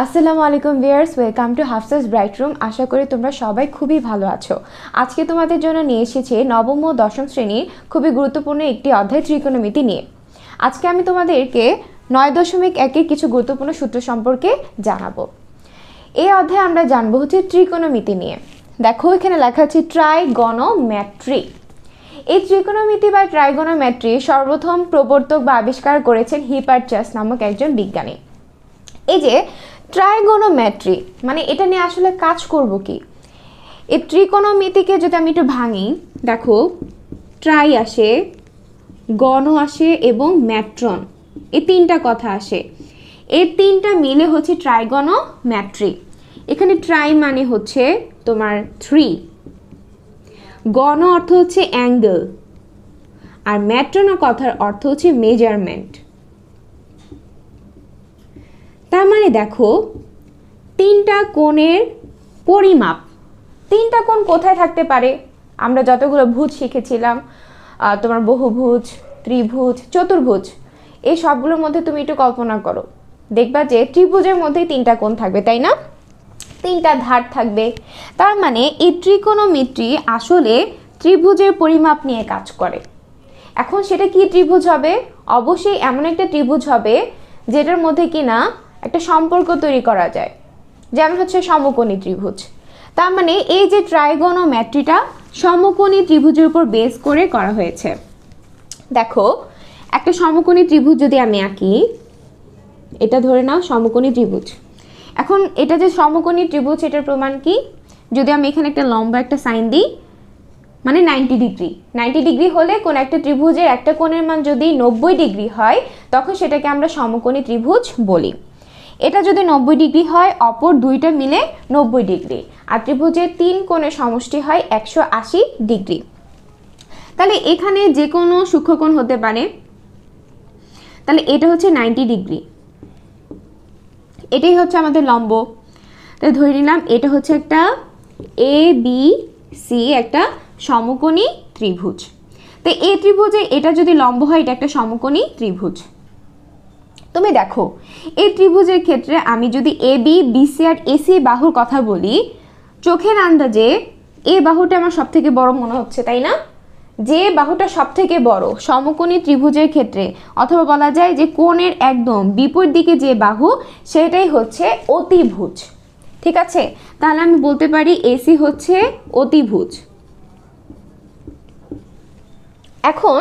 আসসালামু আলাইকুম viewers, welcome to Hafsa's bright room. আশা করি তোমরা সবাই খুবই ভালো আছো। আজকে তোমাদের জন্য নিয়ে এসেছি নবম ও দশম শ্রেণীর খুবই গুরুত্বপূর্ণ একটি অধ্যায় ত্রিকোণমিতি নিয়ে। আজকে আমি তোমাদেরকে 9.1-এর কিছু গুরুত্বপূর্ণ সূত্র সম্পর্কে জানাবো। এই অধ্যায়ে আমরা জানবো হচ্ছে ত্রিকোণমিতি নিয়ে। দেখো এখানে লেখা আছে ট্রাইগোনোমেট্রি। এই ত্রিকোণমিতি বা ট্রাইগোনোমেট্রি সর্বপ্রথম প্রবর্তক বা আবিষ্কার করেছেন হিপারচাস নামক একজন বিজ্ঞানী। এই যে ট্রাইগোনোমেট্রি মানে এটা নিয়ে আসলে কাজ করব কি, এই ত্রিকোণমিতিকে যদি আমি একটু ভাঙি, দেখো ট্রাই আসে, গণ আসে এবং ম্যাট্রন, এই তিনটা কথা আসে। এই তিনটা মিলে হচ্ছে ট্রাইগোনোমেট্রি। এখানে ট্রাই মানে হচ্ছে তোমার 3, গণ অর্থ হচ্ছে অ্যাঙ্গেল, আর ম্যাট্রনের কথার অর্থ হচ্ছে মেজারমেন্ট। তার মানে দেখো তিনটা কোণের পরিমাপ। তিনটা কোণ কোথায় থাকতে পারে? আমরা যতগুলো ভুজ শিখেছিলাম, তোমার বহুভুজ, ত্রিভুজ, চতুর্ভুজ, এই সবগুলোর মধ্যে তুমি একটু কল্পনা করো, দেখবা যে ত্রিভুজের মধ্যেই তিনটা কোণ থাকবে, তাই না? তিনটা ধার থাকবে। তার মানে এই ত্রিকোণমিতি আসলে ত্রিভুজের পরিমাপ নিয়ে কাজ করে। এখন সেটা কি ত্রিভুজ হবে? অবশ্যই এমন একটা ত্রিভুজ হবে যেটার মধ্যে কিনা একটা সম্পর্ক তৈরি করা যায়, যেমন হচ্ছে সমকোণী ত্রিভুজ। তার মানে এই যে ট্রাইগোনোমেট্রিটা সমকোণী ত্রিভুজের উপর বেস করে করা হয়েছে। দেখো একটা সমকোণী ত্রিভুজ যদি আমি আঁকি, এটা ধরে নাও সমকোণী ত্রিভুজ। এখন এটা যে সমকোণী ত্রিভুজ, এটার প্রমাণ কি? যদি আমি এখানে একটা লম্বা একটা সাইন দিই, মানে 90 ডিগ্রি। 90 ডিগ্রি হলে কোন একটা ত্রিভুজের একটা কোণের মান যদি 90 ডিগ্রি হয়, তখন সেটাকে আমরা সমকোণী ত্রিভুজ বলি। এটা যদি 90 ডিগ্রি হয়, অপর দুইটা মিলে 90 ডিগ্রি, আর ত্রিভুজের 3 কোণের সমষ্টি হয় 180 ডিগ্রি। তাহলে এখানে যে কোনো সূক্ষ্মকোণ হতে পারে। তাহলে এটা হচ্ছে 90 ডিগ্রি, এটাই হচ্ছে আমাদের লম্ব। তাহলে ধরে নিলাম এটা হচ্ছে একটা ABC, একটা সমকোণী ত্রিভুজ। তো এই ত্রিভুজে এটা যদি লম্ব হয়, এটা একটা সমকোণী ত্রিভুজ। তুমি দেখো এই ত্রিভুজের ক্ষেত্রে আমি যদি AB, BC আর AC বাহুর কথা বলি, চোখের আন্দাজে এই বাহুটা আমার সব থেকে বড় মনে হচ্ছে, তাই না? যে বাহুটা সব থেকে বড় সমকোণী ত্রিভুজের ক্ষেত্রে, অথবা বলা যায় যে কোণের একদম বিপরীত দিকে যে বাহু, সেটাই হচ্ছে অতিভুজ। ঠিক আছে, তাহলে আমি বলতে পারি AC হচ্ছে অতিভুজ। এখন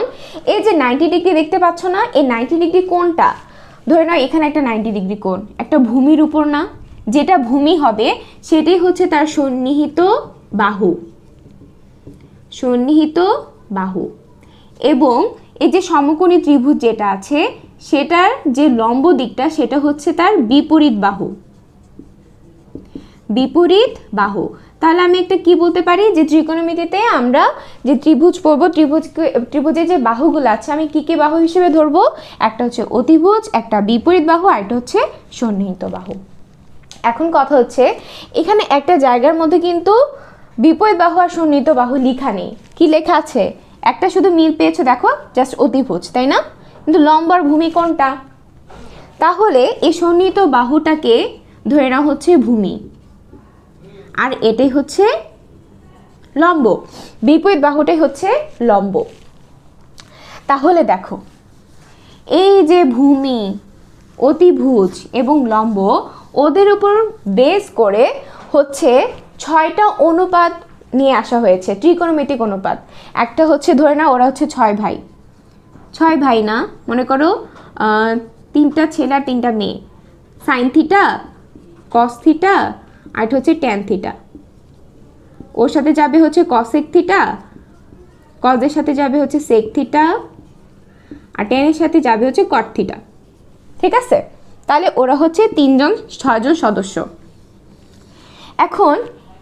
এই যে 90 ডিগ্রি দেখতে পাচ্ছ না, এই 90 ডিগ্রি কোণটা ধরে নাও এখানে একটা 90 ডিগ্রি কোণ একটা ভূমির উপর না, যেটা ভূমি হবে সেটাই হচ্ছে তার সন্নিহিত বাহু। সন্নিহিত বাহু। এবং এই যে সমকোণী ত্রিভুজ যেটা আছে, সেটার যে লম্ব দিকটা সেটা হচ্ছে তার বিপরীত বাহু। বিপরীত বাহু। তাহলে আমি একটা কি বলতে পারি, যে ত্রিকোণমিতিতে আমরা যে ত্রিভুজ পড়বো, ত্রিভুজের যে বাহুগুলো আছে, আমি কি কি বাহু হিসেবে ধরবো? একটা হচ্ছে অতিভুজ, একটা বিপরীত বাহু, আর একটা হচ্ছে সন্নিহিত বাহু। এখন কথা হচ্ছে এখানে একটা জায়গার মধ্যে কিন্তু বিপরীত বাহু আর সন্নিহিত বাহু লেখা নেই। কি লেখা আছে? একটা শুধু মিল পেয়েছো, দেখো জাস্ট অতিভুজ, তাই না? কিন্তু লম্বার ভূমি কোনটা? তাহলে এই সন্নিহিত বাহুটাকে ধরে নেওয়া হচ্ছে ভূমি, আর এটাই হচ্ছে লম্ব। বিপরীত বাহুটাই হচ্ছে লম্ব। তাহলে দেখো এই যে ভূমি, অতিভুজ এবং লম্ব, ওদের উপর বেস করে হচ্ছে 6টা অনুপাত নিয়ে আসা হয়েছে, ত্রিকোণমিতিক অনুপাত। একটা হচ্ছে ধরে নাও ওরা হচ্ছে 6 ভাই। 6 ভাই না, মনে করো 3টা ছেলে আর 3টা মেয়ে। সাইন থিটা, কস থিটা, আর এটা হচ্ছে ট্যান থিটা। ওর সাথে যাবে হচ্ছে কসেক থিটা, কজের সাথে যাবে হচ্ছে সেক থিটা, আর ট্যানের সাথে যাবে হচ্ছে কট থিটা। ঠিক আছে, তাহলে ওরা হচ্ছে 6জন সদস্য। এখন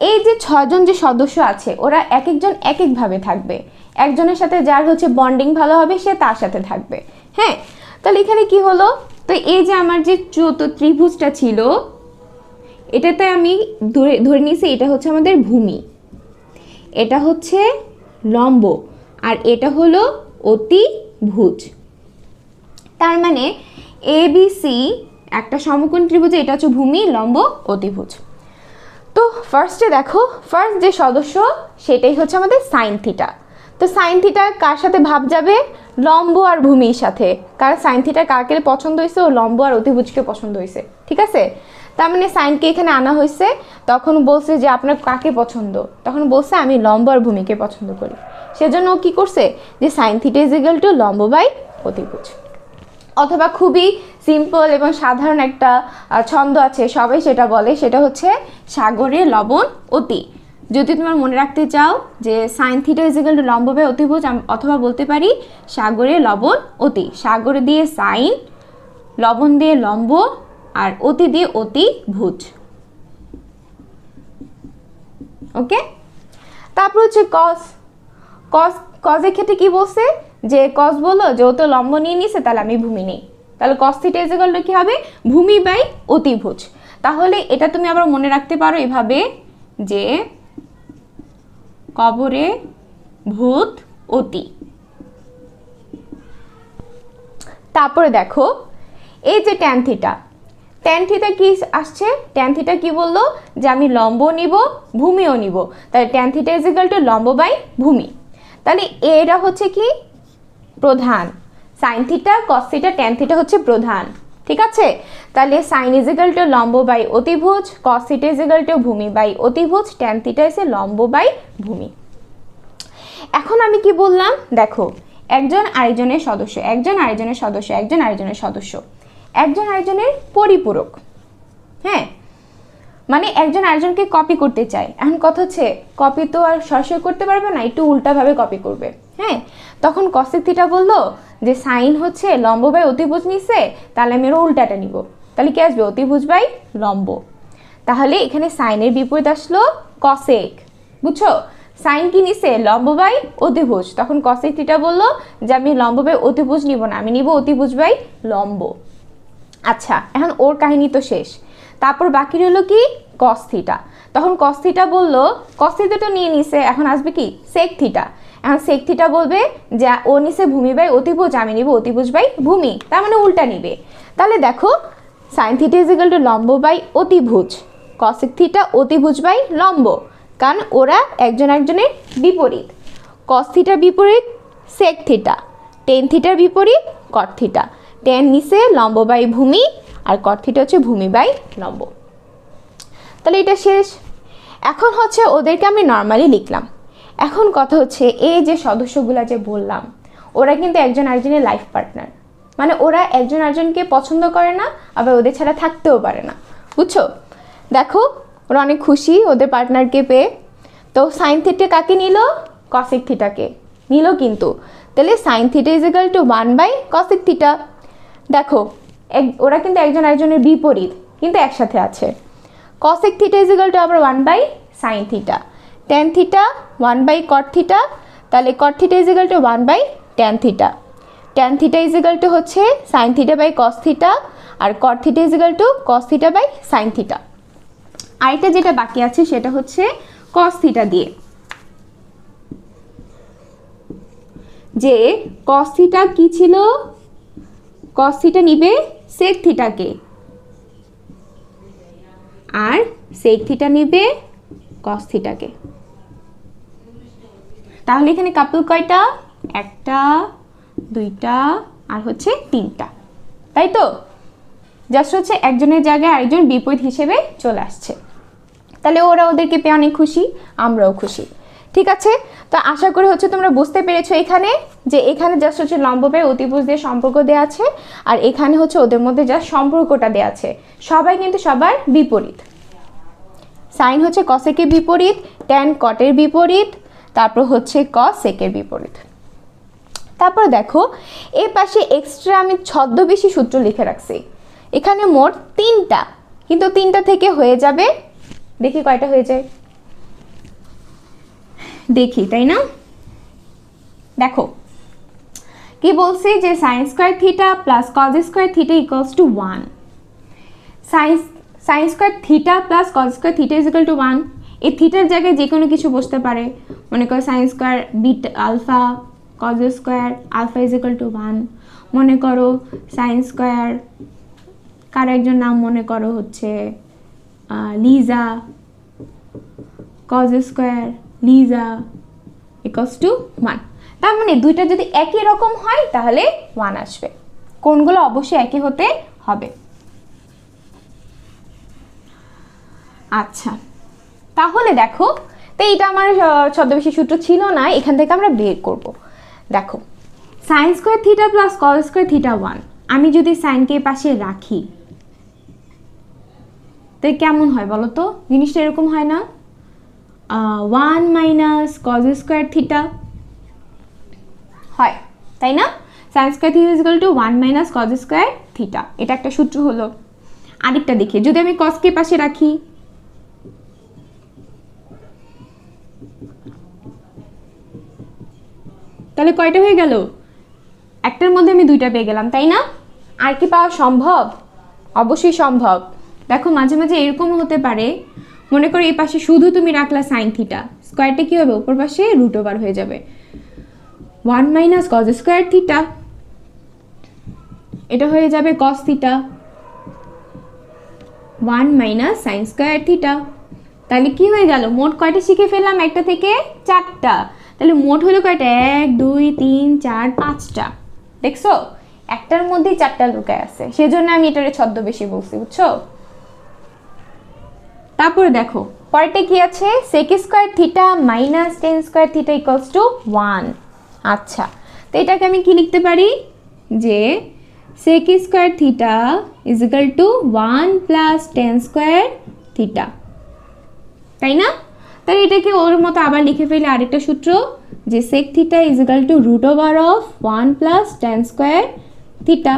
এই যে 6জন যে সদস্য আছে, ওরা এক একজন এক একভাবে থাকবে। একজনের সাথে যার হচ্ছে বন্ডিং ভালো হবে, সে তার সাথে থাকবে। হ্যাঁ, তাহলে এখানে কি হলো? তো এই যে আমার যে ত্রিভুজটা ছিল, এটাতে আমি ধরে নিয়েছি এটা হচ্ছে আমাদের ভূমি, এটা হচ্ছে লম্ব, আর এটা হলো অতিভুজ। তার মানে ABC একটা সমকোণ ত্রিভুজে এটা হচ্ছে ভূমি, লম্ব, অতিভুজ। তো ফার্স্টে দেখো, ফার্স্ট যে সদস্য সেটাই হচ্ছে আমাদের সাইন থিটা। তো সাইন থিটা কার সাথে ভাব যাবে? লম্ব আর ভূমির সাথে। কারণ সাইন থিটা কাকে পছন্দ হয়েছে? ও লম্ব আর অতিভুজকে পছন্দ হয়েছে, ঠিক আছে? তার মানে সাইনকে এখানে আনা হয়েছে, তখন বলছে যে আপনার কাকে পছন্দ, তখন বলছে আমি লম্ব আর ভূমিকে পছন্দ করি। সেজন্য ও কী করছে যে sign theta is equal two লম্ব বাই অতিভুজ। অথবা খুবই সিম্পল এবং সাধারণ একটা ছন্দ আছে, সবাই সেটা বলে, সেটা হচ্ছে সাগরে লবণ অতি। যদি তোমার মনে রাখতে চাও যে sign theta is equal two লম্ব বাই অতিভুজ, অথবা বলতে পারি সাগরে লবণ অতি। সাগরে দিয়ে সাইন, লবণ দিয়ে লম্ব, আর অতি দিয়ে অতিভুজ। ওকে, তারপর হচ্ছে কস। কজের ক্ষেত্রে কি বলছে যে কস বললো যে ও তো লম্ব নিয়ে নিছে, তাহলে আমি ভূমি নেই, তাহলে cos theta is equal two কি হবে? ভূমি বাই অতিভুজ। তাহলে এটা তুমি আবার মনে রাখতে পারো এভাবে যে কবরে ভূত অতি। তারপরে দেখো এই যে ট্যান থিটা, ট্যান থিটা কি আসছে? ট্যান থিটা কি বললো যে আমি লম্ব নিব, ভূমিও নিব, তাহলে tan theta is equal two লম্ব বাই ভূমি। তাহলে এরা হচ্ছে কি প্রধান, sine theta, cos theta, tan theta হচ্ছে প্রধান, ঠিক আছে? তাহলে সাইন ইজ ইকুয়াল টু লম্ব বাই অতিভুজ, cos theta is equal two ভূমি বাই অতিভুজ, ট্যান থিটা ইজ লম্ব বাই ভূমি। এখন আমি কি বললাম দেখো, একজন আরেকজনের সদস্য, একজন আরেকজনের সদস্য, একজন আরেকজনের সদস্য, একজন আরেকজনের পরিপূরক। হ্যাঁ, মানে একজন আরেকজনকে কপি করতে চায়। এখন কথা হচ্ছে কপি তো আর সরাসরি করতে পারবে না, একটু উল্টাভাবে কপি করবে। হ্যাঁ, তখন কসেক থিটা বললো যে সাইন হচ্ছে লম্ব বাই অতিভুজ নিছে, তাহলে আমি ওর উল্টাটা নিব, তাহলে কি আসবে? অতিভুজ বাই লম্ব। তাহলে এখানে সাইনের বিপরীত আসলো কসেক, বুঝছো? সাইন কি নিছে? লম্ব বাই অতিভুজ। তখন কসেক থিটা বললো যে আমি লম্ব বাই অতিভুজ নিব না, আমি নিব অতিভুজ বাই লম্ব। আচ্ছা, এখন ওর কাহিনী তো শেষ। তারপর বাকি রইল কি? Cos theta. তখন কস থিটা বললো, কস থিটা তো নিয়ে নিছে, এখন আসবে কি? Sec theta. এখন সেক থিটা বলবে যে ও নিছে ভূমি বাই অতিভুজ, আমি নিব অতিভুজ বাই ভূমি, তার মানে উল্টা নিবে। তাহলে দেখো sign theta is equal two লম্ব বাই অতিভুজ, কসেক থিটা অতিভুজ বাই লম্ব, কারণ ওরা একজন একজনের বিপরীত। কস থিটার বিপরীত সেক থিটা, টেন থিটার বিপরীত কট থিটা। টেন নিছে লম্ব বাই ভূমি, আর কট থিটা হচ্ছে ভূমি বাই লম্ব। তাহলে এটা শেষ। এখন হচ্ছে ওদেরকে আমি নর্মালি লিখলাম। এখন কথা হচ্ছে এই যে সদস্যগুলা যে বললাম, ওরা কিন্তু একজন আরেকজনের লাইফ পার্টনার, মানে ওরা একজন আরেকজনকে পছন্দ করে না, আবার ওদের ছাড়া থাকতেও পারে না, বুঝছো? দেখো ওরা অনেক খুশি ওদের পার্টনারকে পেয়ে। তো সাইন থিটা কাকে নিল? কসেক থিটাকে নিল। কিন্তু তাহলে sine theta is equal to 1 by cosec theta. দেখো ওরা কিন্তু একজন আরেকজনের বিপরীত, কিন্তু একসাথে আছে। Cosec theta is equal to আবার 1 by sine theta, tan theta 1 by cot theta, তাহলে cot theta is equal to 1 by tan theta. Tan theta is equal to হচ্ছে sine theta by cos theta, আর cot theta is equal to cos theta by sine theta. আরেকটা যেটা বাকি আছে সেটা হচ্ছে cos theta দিয়ে, যে কস থিটা কি ছিল? কস থিটা নিবে সেক থিটাকে, আর সেক থিটা নিবে কস থিটাকে। তাহলে এখানে কাপল কয়টা? একটা, দুইটা, আর হচ্ছে তিনটা, তাই তো? জাস্ট হচ্ছে একজনের জায়গায় আরেকজন বিপরীত হিসেবে চলে আসছে। তাহলে ওরা ওদেরকে পেয়ে অনেক খুশি, আমরাও খুশি, ঠিক আছে? তো আশা করি হচ্ছে তোমরা বুঝতে পেরেছো এখানে যে এখানে জাস্ট হচ্ছে লম্ব বাই অতিভুজ দিয়ে সম্পর্ক দেওয়া আছে, আর এখানে হচ্ছে ওদের মধ্যে জাস্ট সম্পর্কটা দেওয়া আছে। সবাই কিন্তু সবার বিপরীত। সাইন হচ্ছে কসেকের বিপরীত, ট্যান কটের বিপরীত, তারপর হচ্ছে কস সেকের বিপরীত। তারপর দেখো এই পাশে এক্সট্রা আমি ছদ্মবেশী সূত্র লিখে রাখছি। এখানে মোট 3টা, কিন্তু 3টা থেকে হয়ে যাবে, দেখি কয়টা হয়ে যায়, দেখি, তাই না? দেখো কি বলছি যে sine square theta plus cos square theta equals to 1। Sine square theta plus cos square theta is equal to 1। এই থিটার জায়গায় যে কোনো কিছু বসতে পারে, মনে করো sine square bit alpha cos square alpha is equal to 1, মনে করো সাইন স্কোয়ার কারো একজন নাম মনে করো হচ্ছে Liza, cos square Liza equals to 1। তার মানে দুইটা যদি একই রকম হয় তাহলে 1 আসবে। কোনগুলো অবশ্যই একই হতে হবে। আচ্ছা, তাহলে দেখো, তো এইটা আমার ছদ্মবেশী সূত্র ছিল না, এখান থেকে আমরা বের করব। দেখো, sine square theta plus cos square theta 1, আমি যদি সাইনকে পাশে রাখি তো কেমন হয় বলো তো? জিনিসটা এরকম হয় না? 1 মাইনাস কস স্কয়ার থিটা হয়, তাই না? Sine square theta is equal to 1 minus cos square theta, এটা একটা সূত্র হলো। আরেকটা দেখি, যদি আমি কসকে পাশে রাখি তাহলে কয়টা হয়ে গেল? একটার মধ্যে আমি দুইটা পেয়ে গেলাম, তাই না? আর কি পাওয়া সম্ভব? অবশ্যই সম্ভব। দেখো, মাঝে মাঝে এরকমও হতে পারে, মনে করো এই পাশে শুধু তুমি রাখলা সাইন থিটা, স্কয়ারটা কি হবে? উপর পাশে রুট ওভার হয়ে যাবে। 1 মাইনাস কস স্কয়ার থিটা, এটা হয়ে যাবে cos theta. 1 minus sine square theta, তাহলে কি হয়ে গেল? মোট কয়টা শিখে ফেললাম? একটা থেকে 4টা। তাহলে মোট হলো কয়টা? 1 2 3 4 5টা। দেখছো, একটার মধ্যেই 4টা লুকায় আছে, সেজন্য আমি এটারে ছদ্মবেশী বলছি, বুঝছো? তারপরে দেখো পরেরটা কি আছে? sec square theta minus tan square theta equals to 1। আচ্ছা, তো এটাকে আমি কি লিখতে পারি? যে sec square theta is equal to 1 plus tan square theta, তাই না? তাহলে এটাকে ওর মতো আবার লিখে ফেলে আরেকটা সূত্র, যে sec theta is equal to root over of 1 plus tan square theta.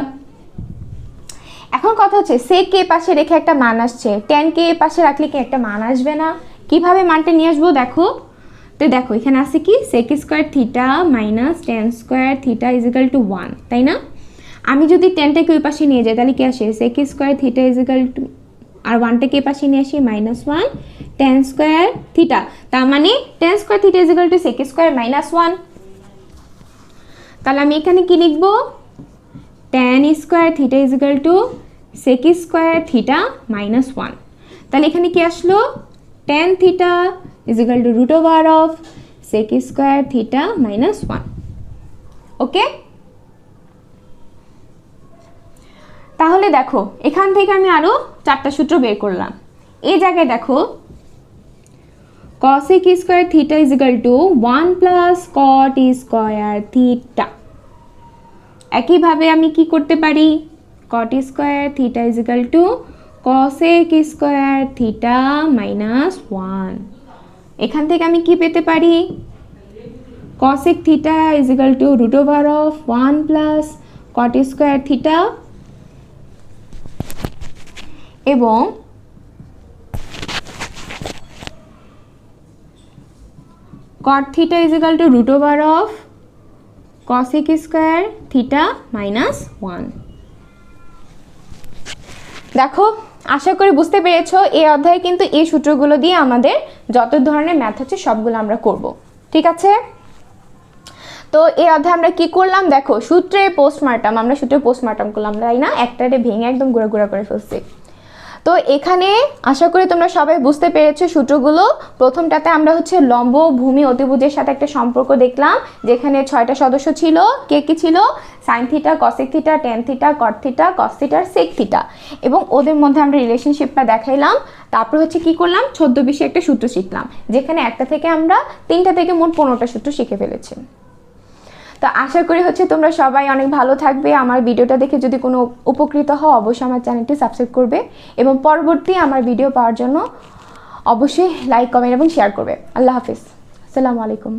এখন কথা হচ্ছে, sec কে পাশে রেখে একটা মান আসছে, tan কে পাশে রাখলে কি একটা মান আসবে না? কিভাবে মানটা নিয়ে আসবো দেখো তো। দেখো এখানে আছে কি? sec square theta minus tan square theta is equal to 1, তাই না? আমি যদি tanটাকে ওই পাশে নিয়ে যাই তাহলে কি আসে? sec square theta is equal to, আর 1টাকে এই পাশে নিয়ে আসি, মাইনাস 1 tan স্কয়ার থিটা। তার মানে tan square theta is equal to sec square minus 1। তাহলে আমি এখানে কি লিখবো? tan square theta is equal to sec square theta minus 1। তাহলে এখানে কি আসলো? tan theta is equal to root over of sec square theta minus 1। Okay, তাহলে দেখো এখান থেকে আমি আরো 4টা সূত্র বের করলাম। এই জায়গায় দেখো, cosec square theta is equal to 1 plus cot square theta. একইভাবে আমি কি করতে পারি? cot square theta is equal to cosec square theta minus 1। এখান থেকে আমি কি পেতে পারি? cosec theta is equal to root over of 1 plus cot square theta, এবং cot theta is equal to root over of cosec square theta minus 1। দেখো, আশা করি বুঝতে পেরেছো। এই অধ্যায়ে কিন্তু এই সূত্রগুলো দিয়ে আমাদের যত ধরনের ম্যাথ আছে সবগুলো আমরা করব, ঠিক আছে? তো এই অধ্যায়ে আমরা কি করলাম দেখো, সূত্রে পোস্টমার্টাম, আমরা সূত্রে পোস্টমার্টাম করলাম, তাই না? একটারে ভেঙে একদম গুঁড়া গুঁড়া করে ফেলছি। তো এখানে আশা করি তোমরা সবাই বুঝতে পেরেছো সূত্রগুলো। প্রথমটাতে আমরা হচ্ছে লম্ব, ভূমি, অতিভুজের সাথে একটা সম্পর্ক দেখলাম, যেখানে 6টা সদস্য ছিল। কে কি ছিল? Sine theta, cosec theta, tan theta, cot theta, cos theta, sec theta, এবং ওদের মধ্যে আমরা রিলেশনশিপটা দেখাইলাম। তারপর হচ্ছে কি করলাম? ছদ্মবেশী একটা সূত্র শিখলাম, যেখানে একটা থেকে আমরা 3টা থেকে মোট 15টা সূত্র শিখে ফেলেছি। তো আশা করি হচ্ছে তোমরা সবাই অনেক ভালো থাকবে। আমার ভিডিওটা দেখে যদি কোনো উপকৃত হও অবশ্যই আমার চ্যানেলটি সাবস্ক্রাইব করবে, এবং পরবর্তী আমার ভিডিও পাওয়ার জন্য অবশ্যই লাইক, কমেন্ট এবং শেয়ার করবে। আল্লাহ হাফিজ, আসসালামু আলাইকুম।